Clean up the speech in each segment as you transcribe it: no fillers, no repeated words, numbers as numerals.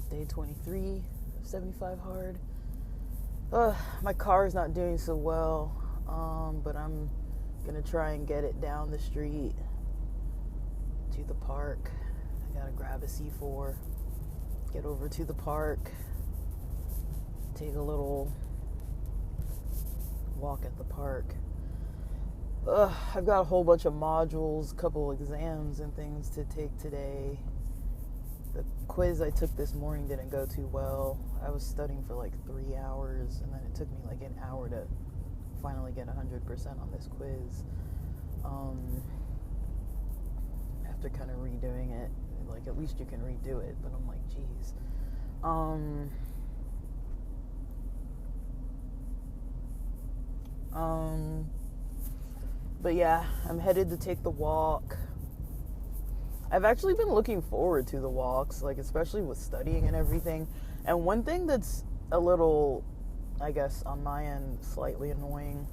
Day 23, 75 hard. My car is not doing so well, but I'm gonna try and get it down the street to the park. I gotta grab a C4, get over to the park, take a little walk at the park. I've got a whole bunch of modules, a couple exams and things to take today. The quiz I took this morning didn't go too well. I was studying for like 3 hours, and then it took me like an hour to finally get 100% on this quiz. After kind of redoing it, like at least you can redo it, but I'm like, geez. But yeah, I'm headed to take the walk. I've actually been looking forward to the walks, like especially with studying and everything. And one thing that's a little, I guess, on my end, slightly annoying,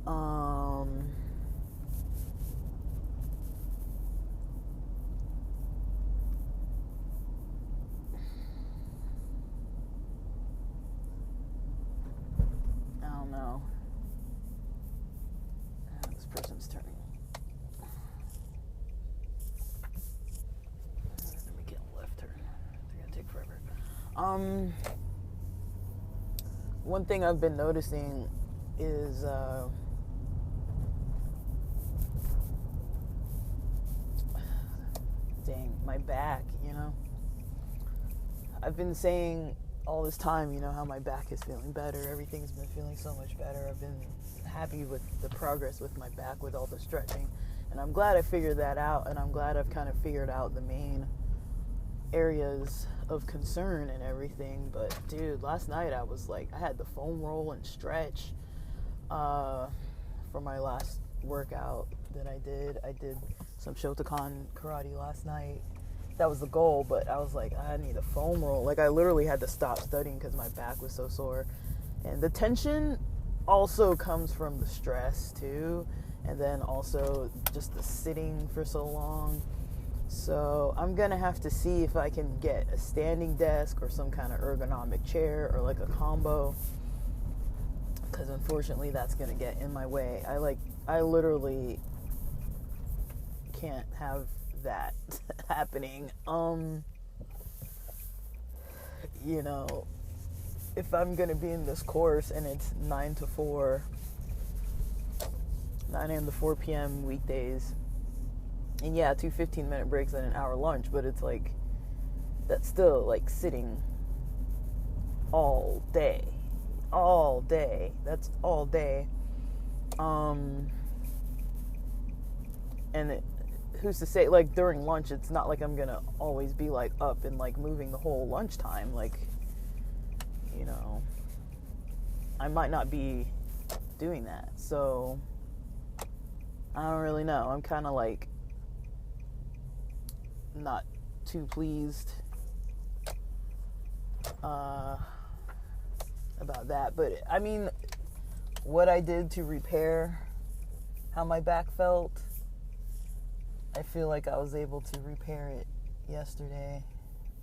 I don't know. This person's turning. Let me get a left turn. They're gonna take forever. One thing I've been noticing is dang, my back, I've been saying all this time, how my back is feeling better. Everything's been feeling so much better. I've been happy with the progress with my back with all the stretching. And I'm glad I figured that out, and I'm glad I've kind of figured out the main areas of concern and everything. But dude, last night I was like, I had the foam roll and stretch for my last workout that I did. I did some Shotokan karate last night. That was the goal, but I was like, I need a foam roll. Like I literally had to stop studying because my back was so sore. And the tension also comes from the stress too, and then also just the sitting for so long. So I'm gonna have to see if I can get a standing desk or some kind of ergonomic chair or like a combo, because unfortunately that's gonna get in my way. I literally can't have that happening. If I'm gonna be in this course and it's 9 a.m. to 4 p.m. weekdays, and yeah, 2 15-minute breaks and an hour lunch, but it's like, that's still like sitting all day. That's all day. And who's to say, like during lunch, it's not like I'm gonna always be like up and like moving the whole lunchtime. Like, I might not be doing that. So I don't really know. I'm kind of like not too pleased about that. But I mean, what I did to repair how my back felt, I feel like I was able to repair it yesterday,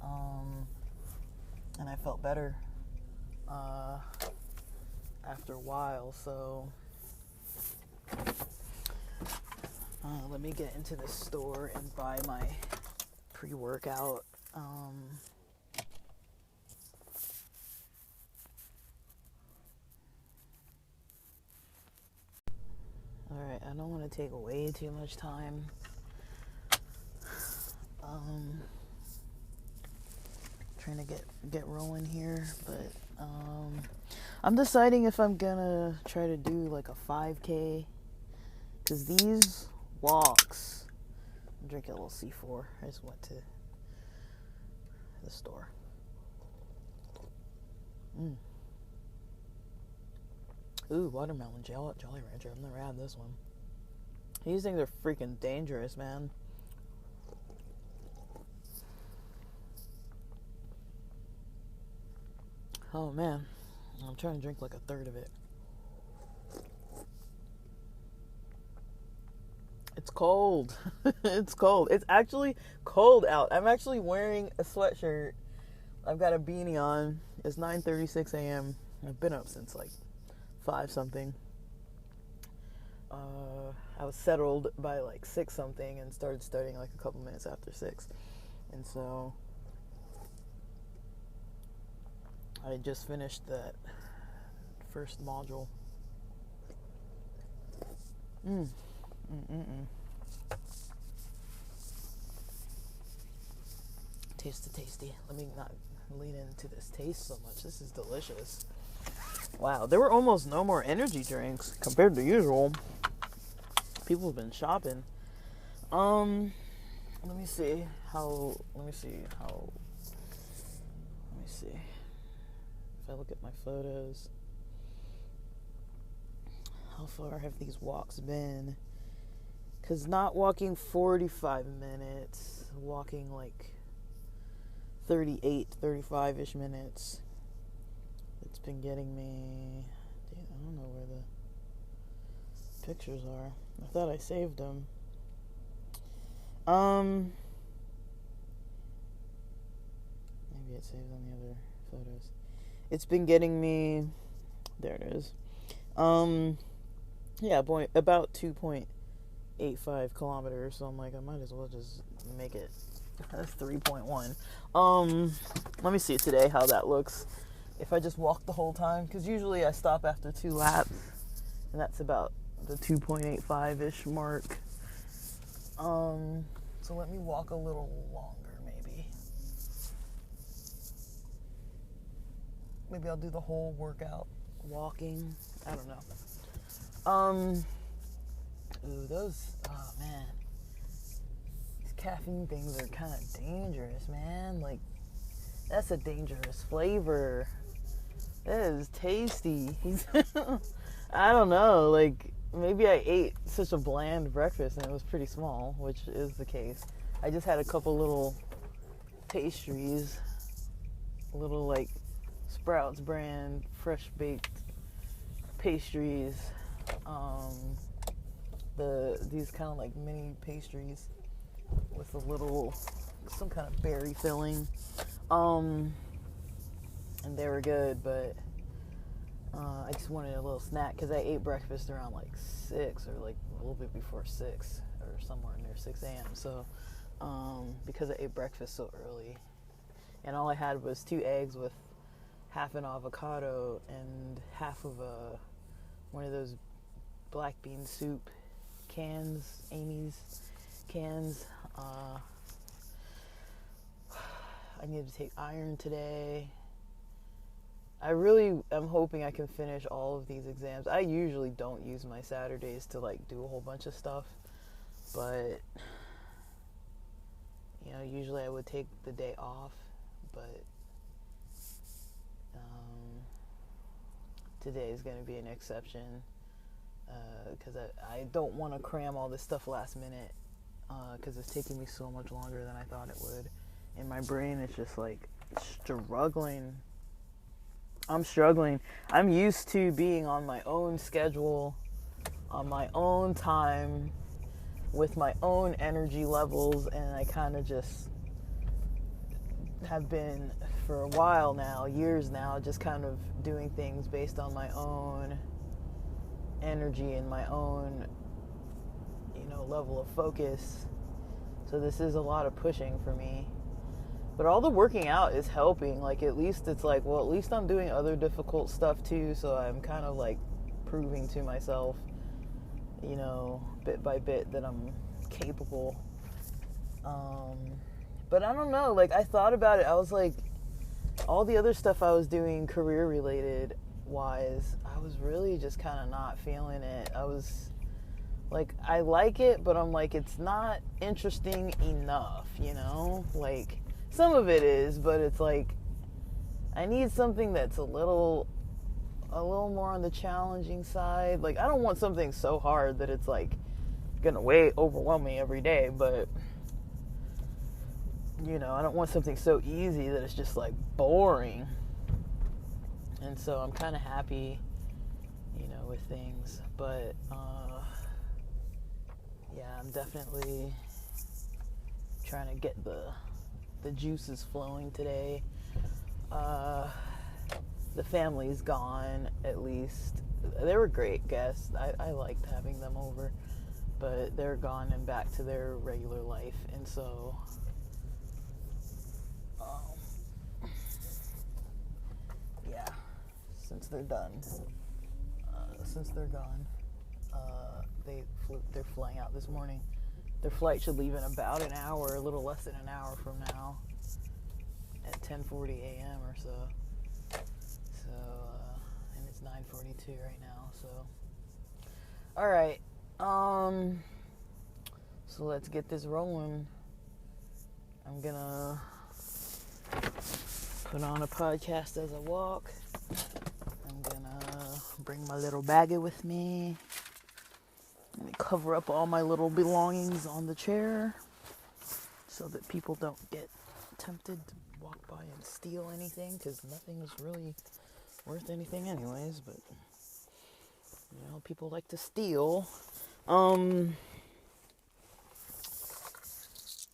and I felt better after a while. So let me get into the store and buy my pre-workout. Alright, I don't want to take way too much time. Trying to get rolling here, but I'm deciding if I'm gonna try to do like a 5K, because these walks, I'm drinking a little C4. I just went to the store. Ooh, watermelon Jolly Rancher. I've never had this one. These things are freaking dangerous, man. Oh man, I'm trying to drink like a third of it. It's cold. It's cold. It's actually cold out. I'm actually wearing a sweatshirt. I've got a beanie on. It's 9:36 a.m. I've been up since like 5 something. I was settled by like 6 something and started studying like a couple minutes after 6. And so I just finished that first module. Tasty. Let me not lean into this taste so much. This is delicious. Wow, there were almost no more energy drinks compared to usual. People have been shopping. Let me see. If I look at my photos, how far have these walks been? Because not walking 45 minutes, walking like 35-ish minutes. It's been getting me... I don't know where the pictures are. I thought I saved them. Maybe it saved on the other photos. It's been getting me... There it is. Yeah, about 2.85 kilometers. So I'm like, I might as well just make it. That's 3.1. Let me see today how that looks. If I just walk the whole time, because usually I stop after 2 laps, and that's about the 2.85-ish mark. So let me walk a little longer, maybe. Maybe I'll do the whole workout walking. I don't know. Oh man. These caffeine things are kind of dangerous, man. Like, that's a dangerous flavor. That is tasty. I don't know, like, maybe I ate such a bland breakfast and it was pretty small, which is the case. I just had a couple little pastries, little, like, Sprouts brand fresh baked pastries, these kind of like mini pastries with a little, some kind of berry filling, and they were good, but I just wanted a little snack because I ate breakfast around like 6 or like a little bit before 6 or somewhere near 6 a.m. So because I ate breakfast so early, and all I had was 2 eggs with half an avocado and half of one of those black bean soup cans, Amy's cans. I need to take iron today. I really am hoping I can finish all of these exams. I usually don't use my Saturdays to like do a whole bunch of stuff, but you know, usually I would take the day off, but today is going to be an exception because I don't want to cram all this stuff last minute because it's taking me so much longer than I thought it would. And my brain is just like struggling. I'm struggling. I'm used to being on my own schedule, on my own time, with my own energy levels, and I kind of just have been for a while now, years now, just kind of doing things based on my own energy and my own, level of focus. So this is a lot of pushing for me. But all the working out is helping. Like, at least it's like, well, at least I'm doing other difficult stuff too, so I'm kind of like proving to myself, bit by bit that I'm capable. But I don't know, like, I thought about it. I was like, all the other stuff I was doing career related wise, I was really just kind of not feeling it. I was like, I like it, but I'm like, it's not interesting enough, like, some of it is, but it's like, I need something that's a little more on the challenging side. Like, I don't want something so hard that it's like gonna overwhelm me every day, but I don't want something so easy that it's just like boring. And so I'm kind of happy, with things, but yeah, I'm definitely trying to get the juices flowing today. The family's gone, at least. They were great guests. I liked having them over, but they're gone and back to their regular life. And so, yeah, since they're done, since they're gone, they're flying out this morning. Their flight should leave in about an hour, a little less than an hour from now, at 10:40 a.m. or so. And it's 9:42 right now. So, all right. So let's get this rolling. I'm gonna put on a podcast as I walk. I'm gonna bring my little baggie with me. Let me cover up all my little belongings on the chair so that people don't get tempted to walk by and steal anything, because nothing is really worth anything anyways, but you know, people like to steal.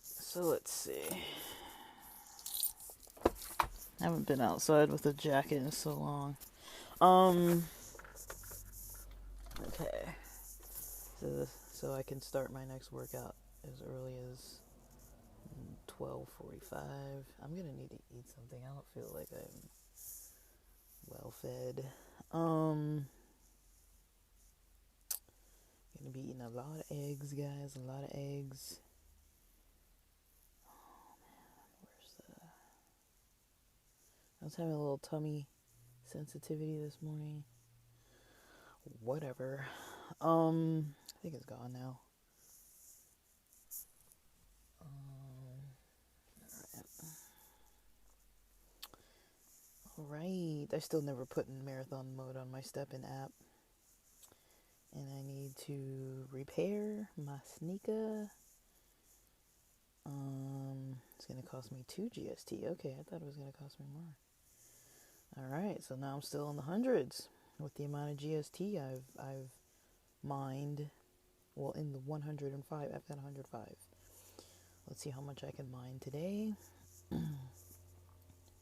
So let's see. I haven't been outside with a jacket in so long. Okay. So I can start my next workout as early as 12:45. I'm gonna need to eat something. I don't feel like I'm well fed. Gonna be eating a lot of eggs, guys. A lot of eggs. Oh man, I was having a little tummy sensitivity this morning. Whatever. I think it's gone now. Alright. I still never put in marathon mode on my STEPN app. And I need to repair my sneaker. It's going to cost me 2 GST. Okay, I thought it was going to cost me more. Alright, so now I'm still in the hundreds with the amount of GST I've mined. Well, in the 105, I've got 105. Let's see how much I can mine today.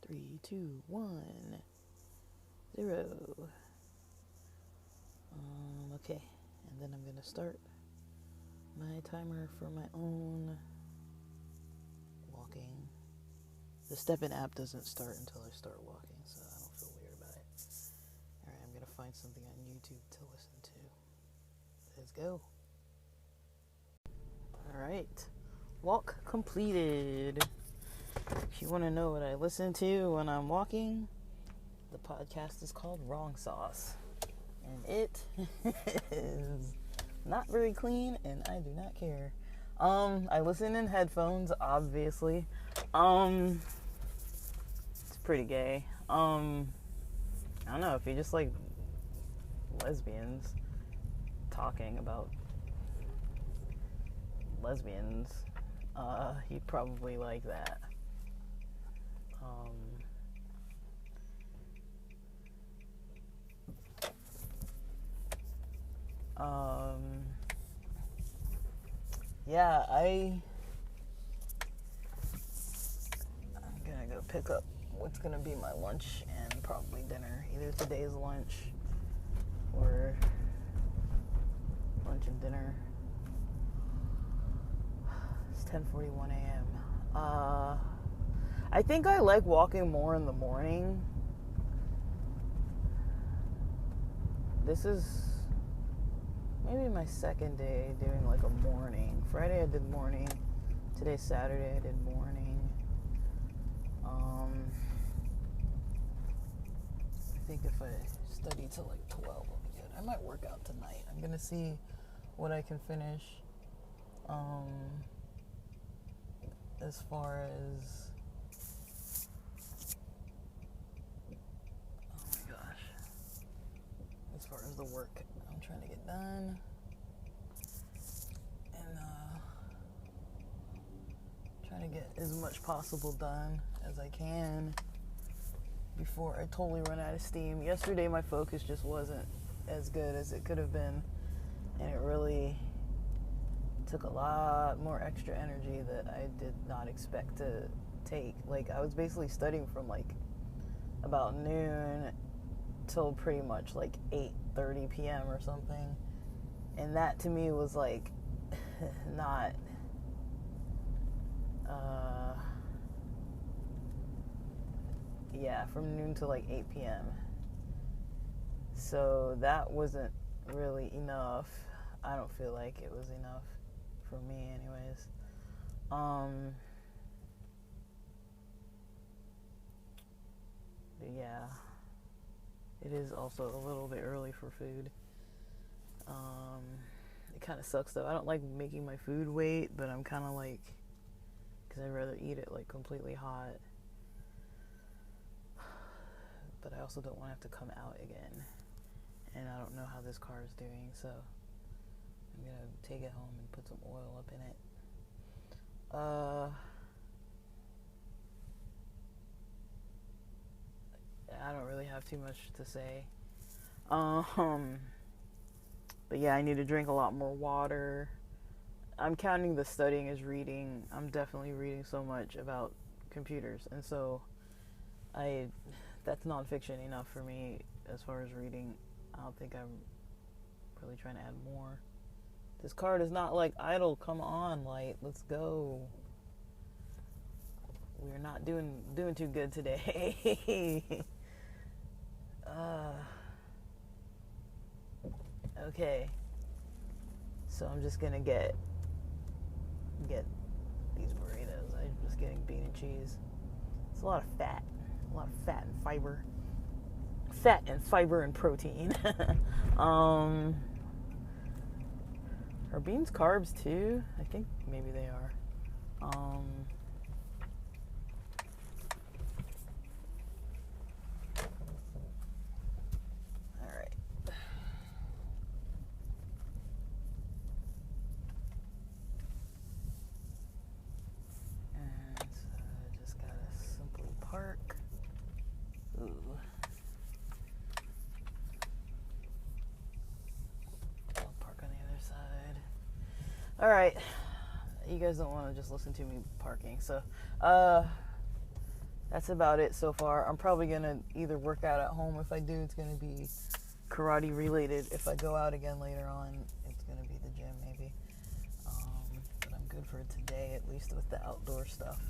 3, 2, 1, 0. Okay, and then I'm gonna start my timer for my own walking. The STEPN app doesn't start until I start walking, so I don't feel weird about it. Alright, I'm gonna find something on YouTube to listen to. Let's go. Alright, walk completed. If you want to know what I listen to when I'm walking, the podcast is called Wrong Sauce. And it is not very clean, and I do not care. I listen in headphones, obviously. It's pretty gay. I don't know, if you just like lesbians talking about lesbians, you'd probably like that. Yeah, I'm gonna go pick up what's gonna be my lunch and probably dinner. Either today's lunch or lunch and dinner. It's 10:41 a.m. I think I like walking more in the morning. This is maybe my second day doing like a morning. Friday I did morning. Today's Saturday I did morning. I think if I study till like 12 I'll be good. I might work out tonight. I'm gonna see what I can finish. As far as, oh my gosh, as far as the work I'm trying to get done, and trying to get as much possible done as I can before I totally run out of steam. Yesterday my focus just wasn't as good as it could have been, and it really took a lot more extra energy that I did not expect to take. Like, I was basically studying from like about noon till pretty much like 8:30 p.m. or something. And that to me was like not from noon to like 8 p.m. So that wasn't really enough. I don't feel like it was enough for me anyways. But yeah, it is also a little bit early for food. It kind of sucks though. I don't like making my food wait, but I'm kind of like, because I'd rather eat it like completely hot. But I also don't want to have to come out again. And I don't know how this car is doing, so I'm going to take it home and put some oil up in it. I don't really have too much to say. But yeah, I need to drink a lot more water. I'm counting the studying as reading. I'm definitely reading so much about computers, and so that's nonfiction enough for me as far as reading. I don't think I'm really trying to add more. This card is not like idle. Come on, light. Let's go. We're not doing too good today. Okay. So I'm just gonna get these burritos. I'm just getting bean and cheese. It's a lot of fat and fiber. Fat and fiber and protein. Are beans carbs too? I think maybe they are. Alright. And so I just gotta simply park. Ooh. I'll park on the other side. Alright. You guys don't want to just listen to me parking, so that's about it so far. I'm probably gonna either work out at home. If I do, it's gonna be karate related. If I go out again later on, it's gonna be the gym maybe. But I'm good for today, at least with the outdoor stuff.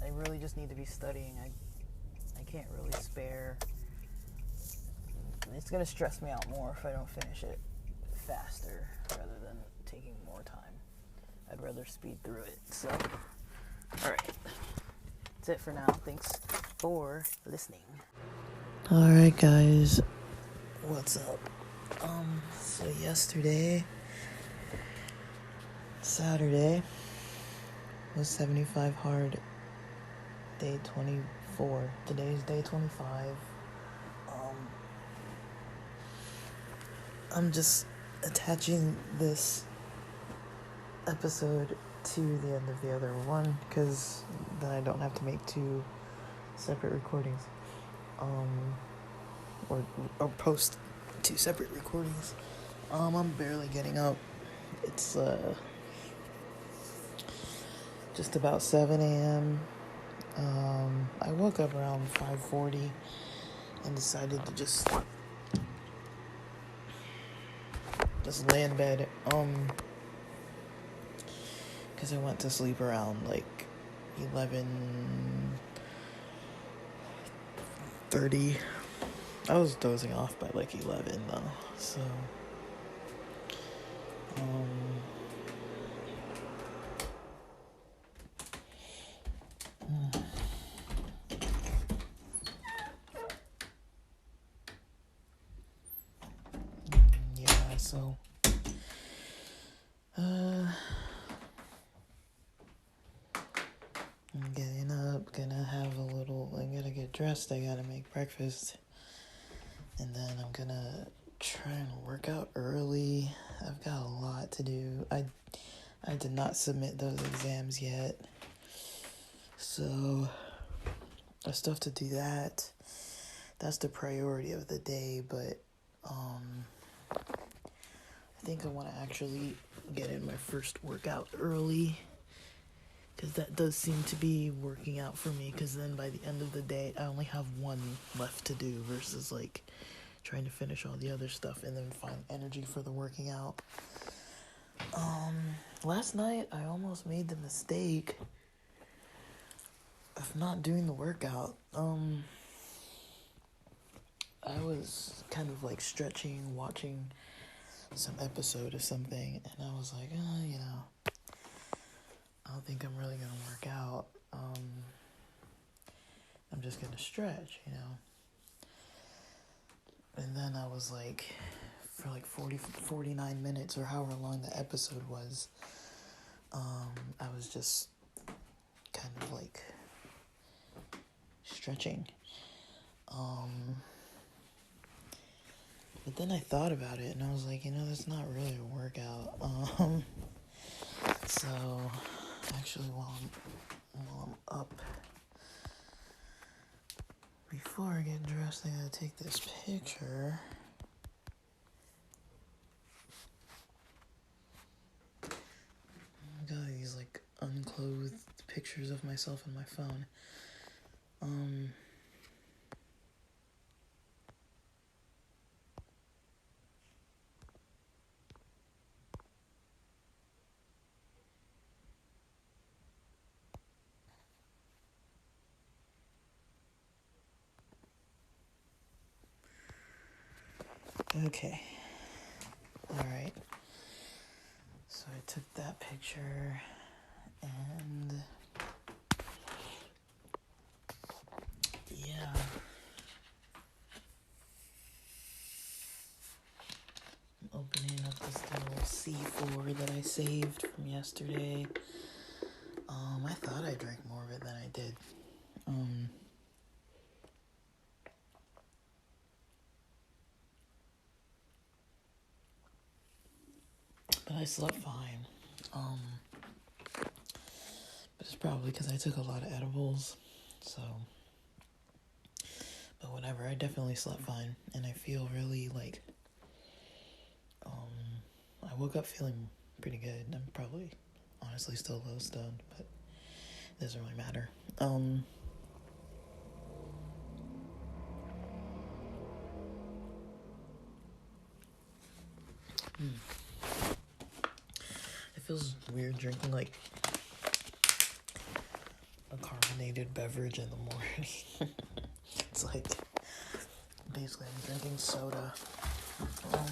I really just need to be studying. I can't really spare. It's gonna stress me out more if I don't finish it faster rather than taking more time. I'd rather speed through it. So, alright. That's it for now. Thanks for listening. Alright, guys. What's up? So yesterday, Saturday, was 75 hard. Day 24. Today's day 25. I'm just attaching this episode to the end of the other one because then I don't have to make two separate recordings, or post two separate recordings. I'm barely getting up. It's just about 7 a.m. I woke up around 5:40 and decided to just lay in bed, because I went to sleep around like 11:30. I was dozing off by like 11 though, so I'm getting up, I'm gonna get dressed, I gotta make breakfast, and then I'm gonna try and work out early. I've got a lot to do. I did not submit those exams yet, so I still have to do that. That's the priority of the day, but I think I want to actually get in my first workout early, because that does seem to be working out for me, because then by the end of the day I only have one left to do versus like trying to finish all the other stuff and then find energy for the working out. Last night I almost made the mistake of not doing the workout. I was kind of like stretching, watching some episode or something, and I was like, I don't think I'm really gonna work out. I'm just gonna stretch, And then I was like, for like 49 minutes or however long the episode was, I was just kind of like stretching. But then I thought about it and I was like, that's not really a workout. So actually while I'm up, before I get dressed, I gotta take this picture. I got these like unclothed pictures of myself on my phone. Okay. Alright. So I took that picture and yeah. I'm opening up this little C4 that I saved from yesterday. I thought I drank more of it than I did. But I slept fine. But it's probably because I took a lot of edibles. So, but whatever, I definitely slept fine. And I feel really like, I woke up feeling pretty good. I'm probably honestly still low stoned, but it doesn't really matter. It feels weird drinking like a carbonated beverage in the morning. It's like basically I'm drinking soda. I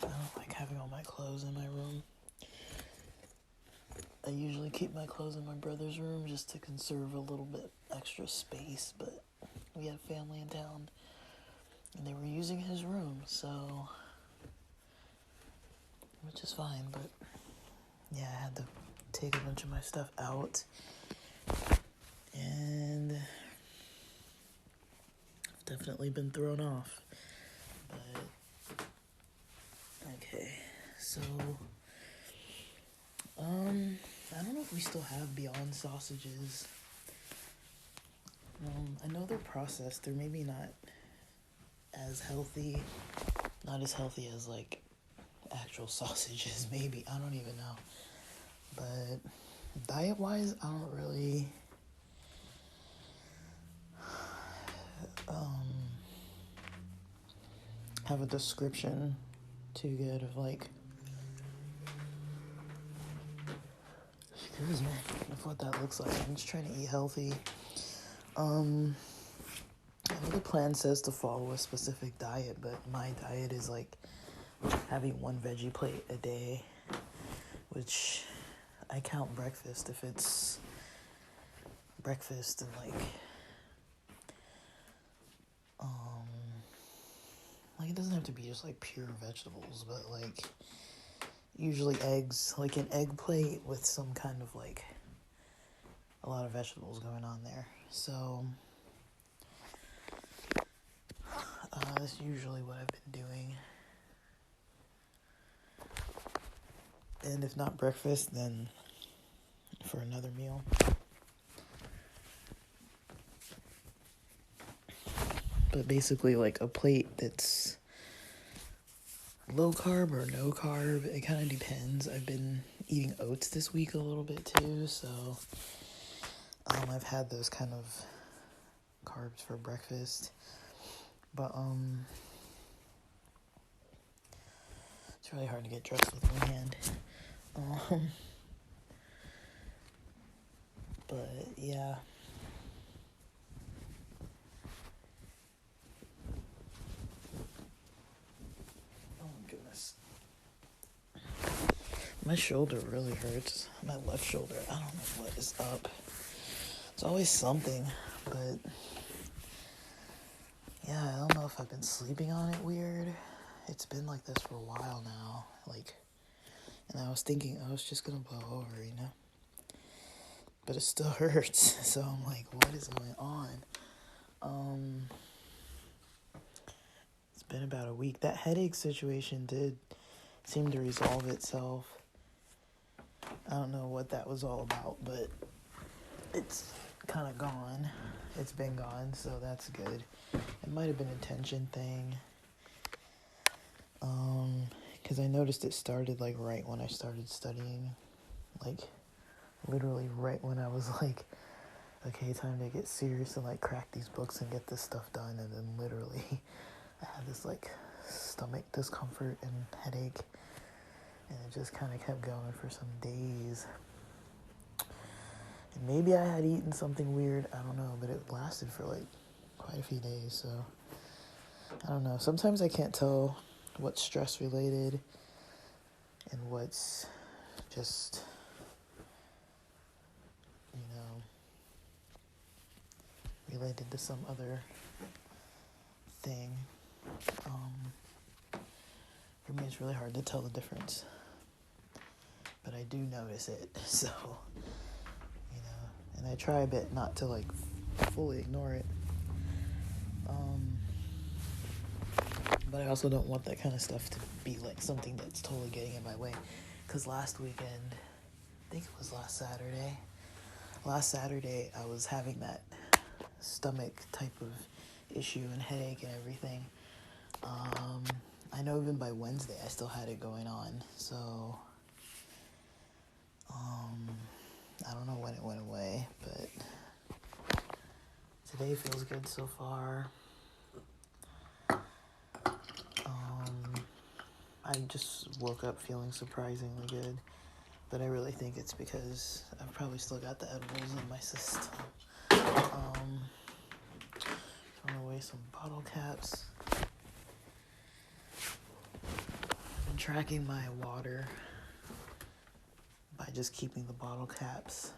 don't like having all my clothes in my room. I usually keep my clothes in my brother's room just to conserve a little bit extra space, but we had family in town and they were using his room, so, which is fine, but yeah, I had to take a bunch of my stuff out, and I've definitely been thrown off, but, okay, so, I don't know if we still have Beyond sausages. I know they're processed, they're maybe not as healthy as like actual sausages, maybe, I don't even know, but diet wise I don't really have a description too good of like, excuse me, of what that looks like. I'm just trying to eat healthy. I know the plan says to follow a specific diet, but my diet is like having one veggie plate a day, which I count breakfast if it's breakfast and like it doesn't have to be just like pure vegetables, but like usually eggs, like an egg plate with some kind of like a lot of vegetables going on there. So that's usually what I've been doing. And if not breakfast, then for another meal. but basically like a plate that's low carb or no carb. It kind of depends. I've been eating oats this week a little bit too, so I've had those kind of carbs for breakfast. But it's really hard to get dressed with one hand. But yeah. Oh my goodness. My shoulder really hurts. My left shoulder. I don't know what is up. It's always something, but yeah, I don't know if I've been sleeping on it weird. It's been like this for a while now. And I was thinking I was just gonna blow over, but it still hurts. So I'm like, what is going on? It's been about a week. That headache situation did seem to resolve itself. I don't know what that was all about, but it's kind of gone. It's been gone, so that's good. It might have been a tension thing. Because I noticed it started like right when I started studying. Like literally right when I was like, okay, time to get serious and like crack these books and get this stuff done. And then literally I had this like stomach discomfort and headache, and it just kind of kept going for some days. And maybe I had eaten something weird, I don't know, but it lasted for like quite a few days. So I don't know, sometimes I can't tell what's stress related and what's just, related to some other thing. For me, it's really hard to tell the difference, but I do notice it. So, and I try a bit not to like fully ignore it. But I also don't want that kind of stuff to be like something that's totally getting in my way. Because last weekend, I think it was last Saturday, I was having that stomach type of issue and headache and everything. I know even by Wednesday I still had it going on. So, I don't know when it went away, but today feels good so far. I just woke up feeling surprisingly good, but I really think it's because I've probably still got the edibles in my system. Throwing away some bottle caps. I've been tracking my water by just keeping the bottle caps.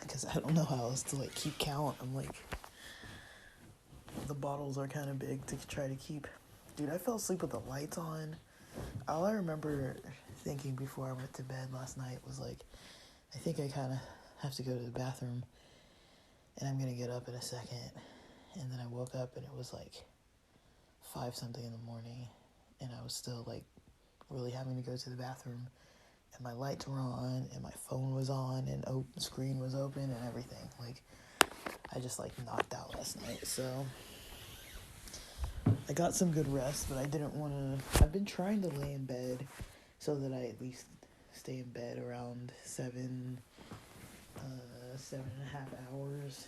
Because I don't know how else to like keep count. I'm like, the bottles are kind of big to try to keep. Dude, I fell asleep with the lights on. All I remember thinking before I went to bed last night was like, I think I kind of have to go to the bathroom and I'm going to get up in a second. And then I woke up and it was like 5-something in the morning and I was still like really having to go to the bathroom, and my lights were on and my phone was on and the screen was open and everything. Like, I just like knocked out last night. So I got some good rest, but I didn't want to. I've been trying to lay in bed so that I at least stay in bed around 7.5 hours,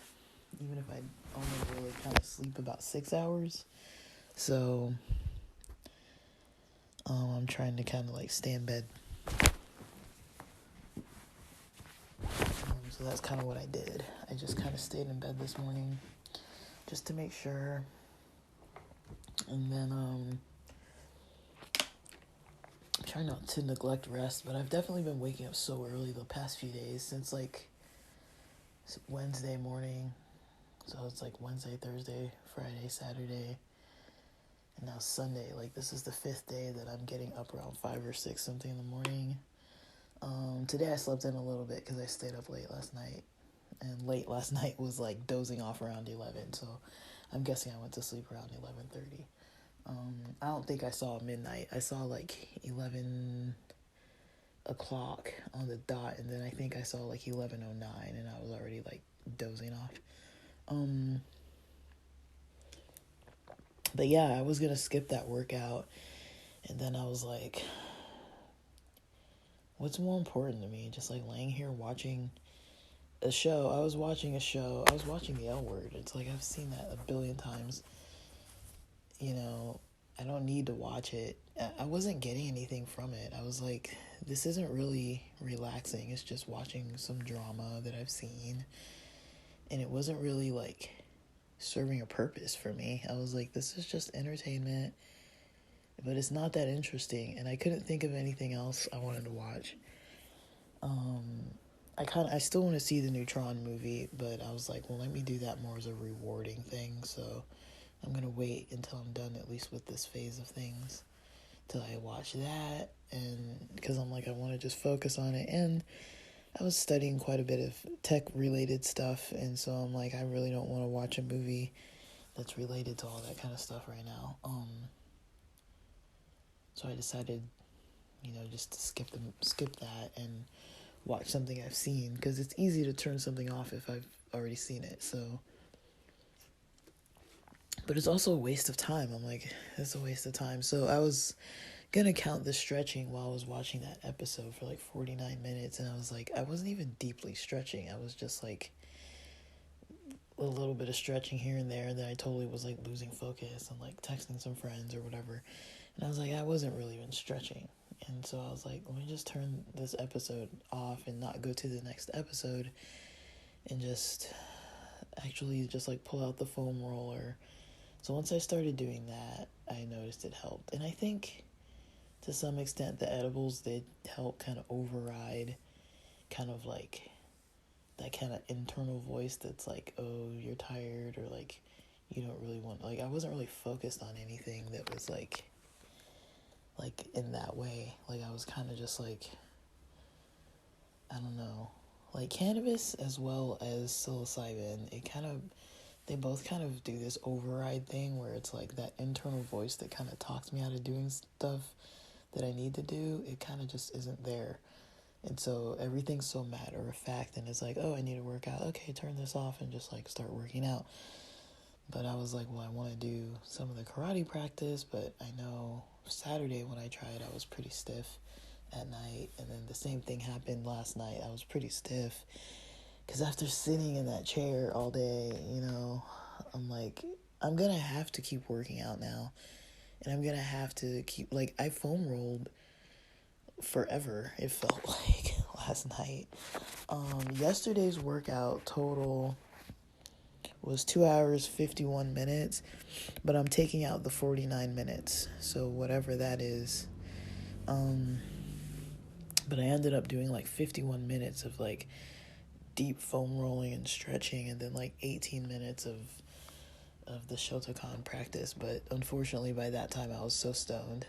even if I only really kind of sleep about 6 hours. So I'm trying to kind of like stay in bed. So that's kind of what I did. I just kind of stayed in bed this morning just to make sure. And then try not to neglect rest, but I've definitely been waking up so early the past few days since like Wednesday morning. So it's like Wednesday, Thursday, Friday, Saturday, and now Sunday. Like, this is the 5th day that I'm getting up around 5 or 6 something in the morning. Today I slept in a little bit because I stayed up late last night, and late last night was like dozing off around 11, so I'm guessing I went to sleep around 11:30. I don't think I saw midnight. I saw like 11 o'clock on the dot, and then I think I saw like 11:09, and I was already like dozing off. But yeah, I was gonna skip that workout, and then I was like, what's more important to me? Just like laying here watching a show. I was watching The L Word. It's like I've seen that a billion times. You know, I don't need to watch it. I wasn't getting anything from it. I was like, this isn't really relaxing. It's just watching some drama that I've seen. And it wasn't really like serving a purpose for me. I was like, this is just entertainment, but it's not that interesting. And I couldn't think of anything else I wanted to watch. I still want to see the Neutron movie, but I was like, well, let me do that more as a rewarding thing. So I'm going to wait until I'm done, at least with this phase of things, till I watch that. And because I'm like, I want to just focus on it. And I was studying quite a bit of tech related stuff. And so I'm like, I really don't want to watch a movie that's related to all that kind of stuff right now. So I decided, just to skip that and watch something I've seen, because it's easy to turn something off if I've already seen it. So, but it's also a waste of time. I'm like, it's a waste of time. So I was gonna count the stretching while I was watching that episode for like 49 minutes, and I was like, I wasn't even deeply stretching. I was just like a little bit of stretching here and there, and then I totally was like losing focus and like texting some friends or whatever. And I was like, I wasn't really even stretching. And so I was like, let me just turn this episode off and not go to the next episode, and just actually just like pull out the foam roller. So once I started doing that, I noticed it helped. And I think to some extent the edibles did help kind of override kind of like that kind of internal voice that's like, oh, you're tired, or like you don't really want, like I wasn't really focused on anything that was like in that way. Like I was kind of just like, I don't know, like cannabis as well as psilocybin, they both kind of do this override thing where it's like that internal voice that kind of talks me out of doing stuff that I need to do. It kind of just isn't there. And so everything's so matter of fact, and it's like, oh, I need to work out. Okay, turn this off and just like start working out. But I was like, well, I want to do some of the karate practice, but I know Saturday when I tried, I was pretty stiff at night. And then the same thing happened last night. I was pretty stiff because after sitting in that chair all day, I'm like, I'm going to have to keep working out now. And I'm going to have to keep, like, I foam rolled forever, it felt like, last night. Yesterday's workout total was 2 hours, 51 minutes, but I'm taking out the 49 minutes. So whatever that is. But I ended up doing like 51 minutes of like deep foam rolling and stretching, and then like 18 minutes of the Shotokan practice. But unfortunately by that time I was so stoned.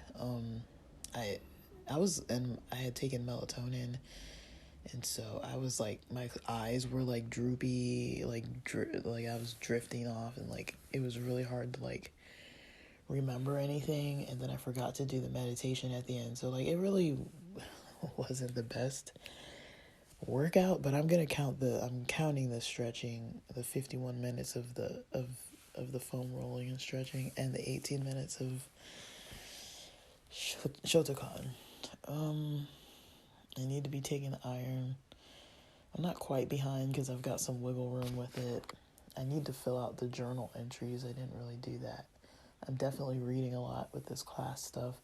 I had taken melatonin, and so I was like, my eyes were like droopy, like I was drifting off, and like it was really hard to like remember anything. And then I forgot to do the meditation at the end, so like it really wasn't the best workout. But I'm counting the stretching, the 51 minutes of the foam rolling and stretching, and the 18 minutes of Shotokan. I need to be taking iron. I'm not quite behind because I've got some wiggle room with it. I need to fill out the journal entries. I didn't really do that. I'm definitely reading a lot with this class stuff.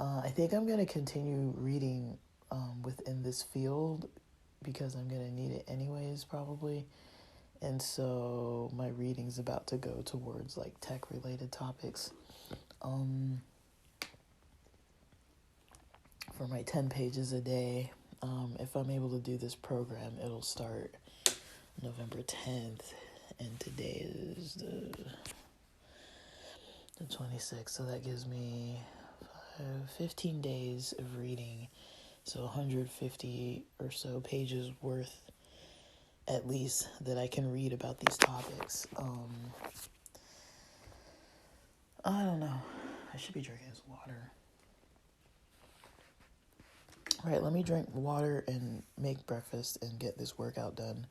I think I'm going to continue reading within this field because I'm going to need it anyways, probably. And so my reading's about to go towards like tech-related topics. For my 10 pages a day, if I'm able to do this program, it'll start November 10th, and today is the 26th, so that gives me 15 days of reading, so 150 or so pages worth at least that I can read about these topics. I don't know, I should be drinking this water. All right, let me drink water and make breakfast and get this workout done.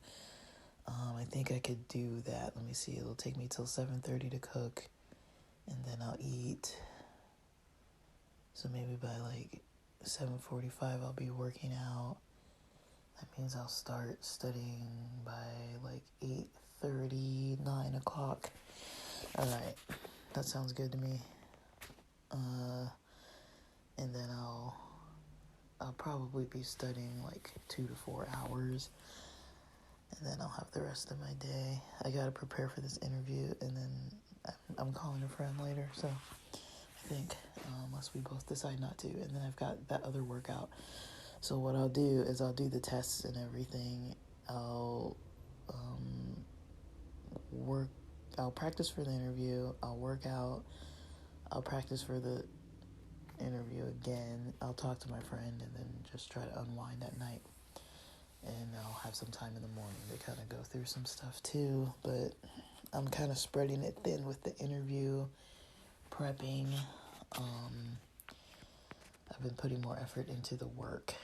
I think I could do that. Let me see. It'll take me till 7:30 to cook, and then I'll eat. So maybe by like 7:45 I'll be working out. That means I'll start studying by like 8:30, 9 o'clock. All right, that sounds good to me. And then I'll probably be studying like 2 to 4 hours, and then I'll have the rest of my day. I gotta prepare for this interview, and then I'm calling a friend later, so I think, unless we both decide not to, and then I've got that other workout. So what I'll do is I'll do the tests and everything. I'll practice for the interview. I'll work out. I'll practice for the interview again. I'll talk to my friend and then just try to unwind at night. And I'll have some time in the morning to kind of go through some stuff too. But I'm kind of spreading it thin with the interview, prepping. I've been putting more effort into the work.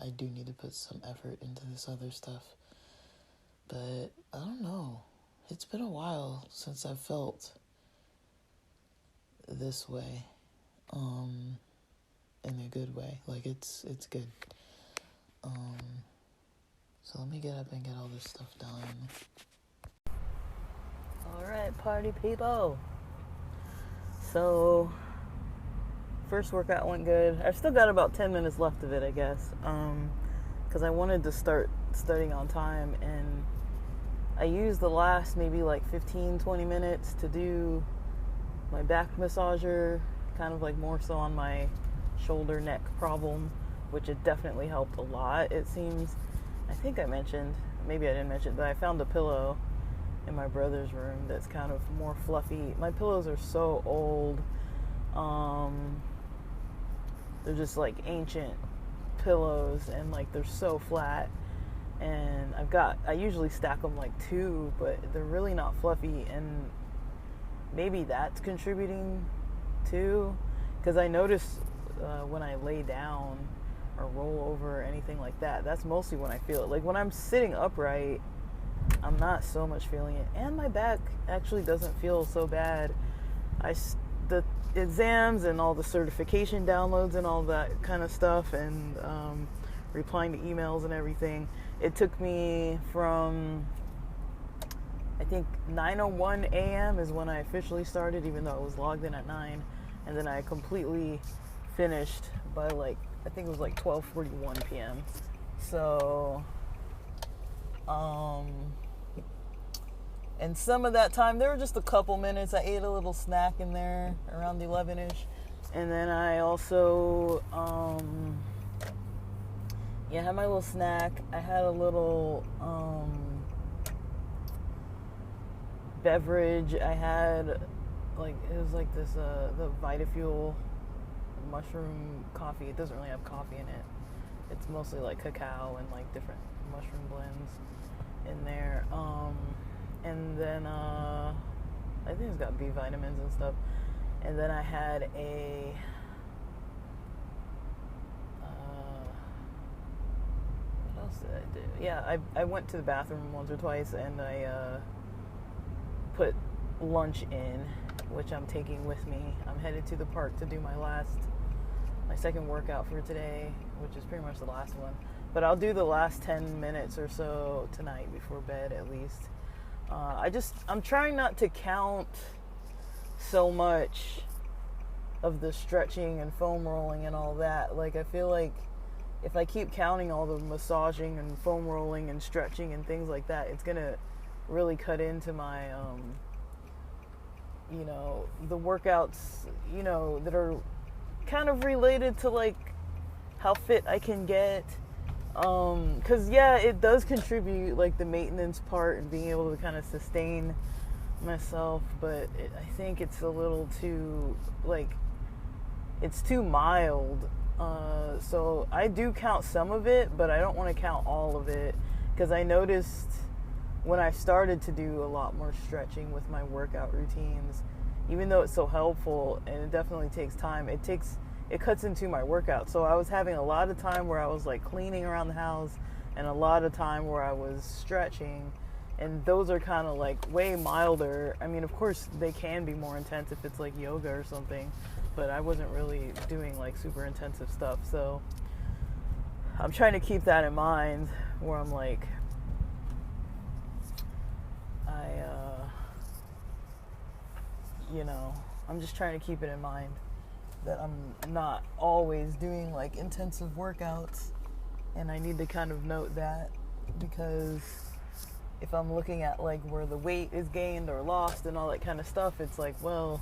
I do need to put some effort into this other stuff. But I don't know. It's been a while since I've felt this way. In a good way. Like, it's good. So let me get up and get all this stuff done. Alright, party people. So, first workout went good. I've still got about 10 minutes left of it, I guess. Because I wanted to start studying on time, and I used the last maybe like 15-20 minutes to do my back massager, kind of like more so on my shoulder neck problem, which it definitely helped a lot, it seems. I think I mentioned, maybe I didn't mention, but I found a pillow in my brother's room that's kind of more fluffy. My pillows are so old. They're just like ancient pillows, and like they're so flat. And I usually stack them like 2, but they're really not fluffy, and maybe that's contributing too, because I notice when I lay down or roll over or anything like that, that's mostly when I feel it. Like when I'm sitting upright, I'm not so much feeling it, and my back actually doesn't feel so bad. The exams and all the certification downloads and all that kind of stuff, and replying to emails and everything, it took me from, I think 9:01 a.m. is when I officially started, even though I was logged in at 9, and then I completely finished by like, I think it was like 12:41 p.m. So, and some of that time, there were just a couple minutes. I ate a little snack in there around 11-ish, and then I also, had my little snack. I had a little beverage. I had like, it was like this the Vitafuel mushroom coffee. It doesn't really have coffee in it. It's mostly like cacao and like different mushroom blends in there. And then I think it's got B vitamins and stuff. And then I had a what else did I do? Yeah, I went to the bathroom once or twice, and I put lunch in, which I'm taking with me. I'm headed to the park to do my second workout for today, which is pretty much the last one. But I'll do the last 10 minutes or so tonight before bed at least. I'm trying not to count so much of the stretching and foam rolling and all that. Like, I feel like if I keep counting all the massaging and foam rolling and stretching and things like that, it's gonna really cut into my, the workouts, that are kind of related to like how fit I can get. Cause it does contribute, like the maintenance part and being able to kind of sustain myself, but I think it's a little too, like, it's too mild. So I do count some of it, but I don't want to count all of it, because I noticed when I started to do a lot more stretching with my workout routines, even though it's so helpful and it definitely takes time, it cuts into my workout. So I was having a lot of time where I was like cleaning around the house and a lot of time where I was stretching, and those are kind of like way milder. I mean, of course they can be more intense if it's like yoga or something, but I wasn't really doing like super intensive stuff. So I'm trying to keep that in mind where I'm like, I'm just trying to keep it in mind that I'm not always doing like intensive workouts, and I need to kind of note that, because if I'm looking at like where the weight is gained or lost and all that kind of stuff, it's like, well,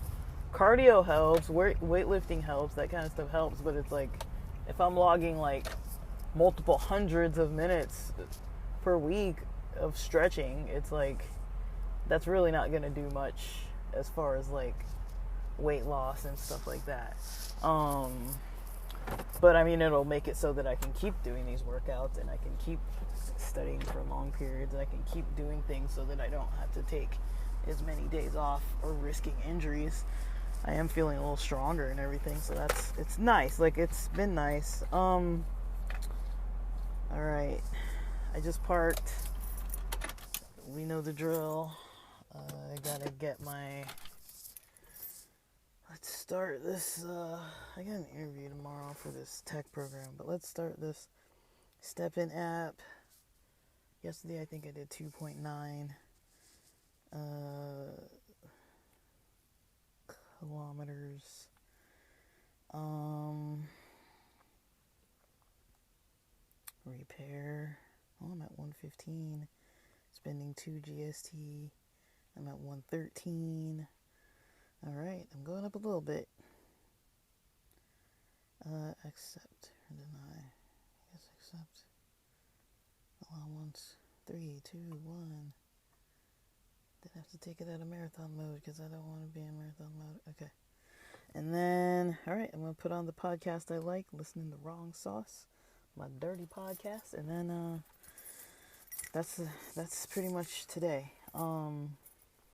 cardio helps, weightlifting helps, that kind of stuff helps, but it's like if I'm logging like multiple hundreds of minutes per week of stretching, it's like that's really not going to do much as far as like weight loss and stuff like that. But I mean, it'll make it so that I can keep doing these workouts, and I can keep studying for long periods, and I can keep doing things so that I don't have to take as many days off or risking injuries. I am feeling a little stronger and everything, so it's nice. Like, it's been nice. Alright, I just parked. We know the drill. I gotta get my... Let's start this, I got an interview tomorrow for this tech program, but let's start this Step-In app. Yesterday I think I did 2.9 kilometers. Repair. Oh, I'm at 115. Spending 2 GST. I'm at 113. Alright, I'm going up a little bit. Accept or deny. Yes, accept. Allowance. 3, 2, 1. Then I have to take it out of marathon mode because I don't want to be in marathon mode. Okay. And then, alright, I'm going to put on the podcast I like, listening to Wrong Sauce, my dirty podcast. And then, that's pretty much today.